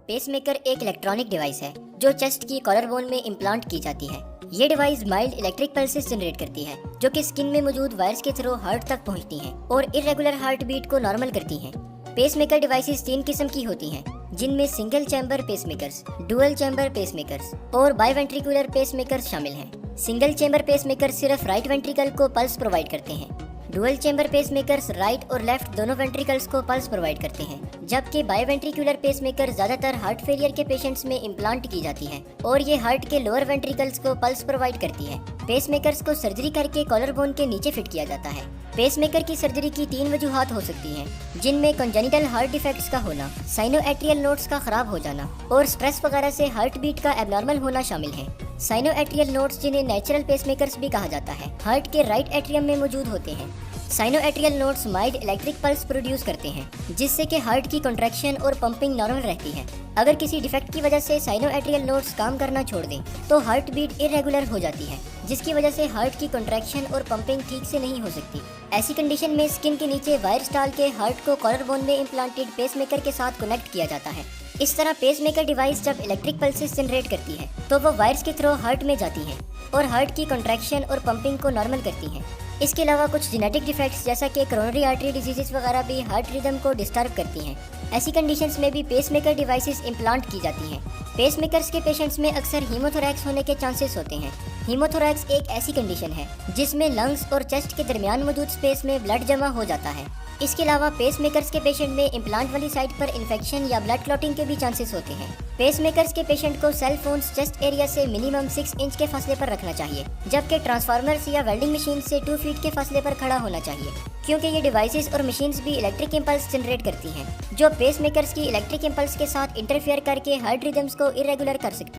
Pacemaker एक electronic device है जो चेस्ट की कॉलर बोन में इम्प्लांट की जाती है। ये device mild electric pulses generate करती है जो कि स्किन में मौजूद वायर्स के थ्रू हार्ट तक पहुंचती हैं और इरेगुलर हार्ट बीट को नॉर्मल करती हैं। पेसमेकर डिवाइसेस 3 किस्म की होती हैं, जिनमें single chamber pacemakers, dual chamber pacemakers और बाइवेंट्रिकुलर पेसमेकर्स शामिल हैं। सिंगल चैम्बर पेसमेकर सिर्फ राइट वेंट्रिकल को पल्स प्रोवाइड करते हैं। डुअल चैम्बर पेसमेकर्स राइट और लेफ्ट दोनों वेंट्रिकल्स को पल्स प्रोवाइड करते हैं, जबकि बाइवेंट्रिकुलर पेसमेकर ज्यादातर हार्ट फेलियर के पेशेंट्स में इम्प्लांट की जाती है और ये हार्ट के लोअर वेंट्रिकल्स को पल्स प्रोवाइड करती है। पेसमेकर्स को सर्जरी करके कॉलर बोन के नीचे फिट किया जाता है। पेसमेकर की सर्जरी की 3 वजूहात हो सकती हैं, जिनमें कंजेनिटल हार्ट डिफेक्ट्स का होना, साइनोएट्रियल नोड्स का खराब हो जाना और स्ट्रेस वगैरह से हार्ट बीट का एबनॉर्मल होना शामिल है। साइनोएट्रियल नोड्स, जिन्हें नेचुरल पेसमेकर्स भी कहा जाता है, हार्ट के राइट एट्रियम में मौजूद होते हैं। Sinoatrial nodes mild electric pulse produce करते हैं, जिससे कि हार्ट की कंट्रैक्शन और पंपिंग नॉर्मल रहती है। अगर किसी डिफेक्ट की वजह से साइनोएट्रियल नोड्स काम करना छोड़ दें तो हार्ट बीट इरेगुलर हो जाती है, जिसकी वजह से हार्ट की कंट्रैक्शन और पंपिंग ठीक से नहीं हो सकती। ऐसी कंडीशन में स्किन के नीचे वायर्स डाल के हार्ट को कॉलर बोन में इम्प्लांटेड पेसमेकर के साथ कनेक्ट किया जाता है। इस तरह पेसमेकर डिवाइस जब इलेक्ट्रिक पल्सेस जनरेट करती है तो वो वायर्स के थ्रू हार्ट में जाती है और हार्ट की कंट्रैक्शन और पंपिंग को नॉर्मल करती है। इसके अलावा कुछ जेनेटिक डिफेक्ट्स जैसा कि कोरोनरी आर्टरी डिजीजेस वगैरह भी हार्ट रिदम को डिस्टर्ब करती हैं। ऐसी कंडीशंस में भी पेसमेकर डिवाइसेस इम्प्लांट की जाती हैं। पेसमेकर्स के पेशेंट्स में अक्सर हीमोथोरैक्स होने के चांसेस होते हैं। हीमोथोरैक्स एक ऐसी कंडीशन है जिसमें लंग्स और चेस्ट के दरमियान मौजूद स्पेस में ब्लड जमा हो जाता है। इसके अलावा पेसमेकर्स के पेशेंट में इम्प्लांट वाली साइट पर इन्फेक्शन या ब्लड क्लॉटिंग के भी चांसेस होते हैं। पेसमेकर्स के पेशेंट को सेल फोन्स चेस्ट एरिया से मिनिमम 6 इंच के फासले पर रखना चाहिए, जबकि ट्रांसफार्मर्स या वेल्डिंग मशीन से 2 फीट के फासले पर खड़ा होना चाहिए, क्योंकि ये डिवाइसेस और मशीन्स भी इलेक्ट्रिक इम्पल्स जनरेट करती हैं, जो पेसमेकर्स की इलेक्ट्रिक इम्पल्स के साथ इंटरफेयर करके हार्ट रिदम्स को इरेगुलर कर सकती है।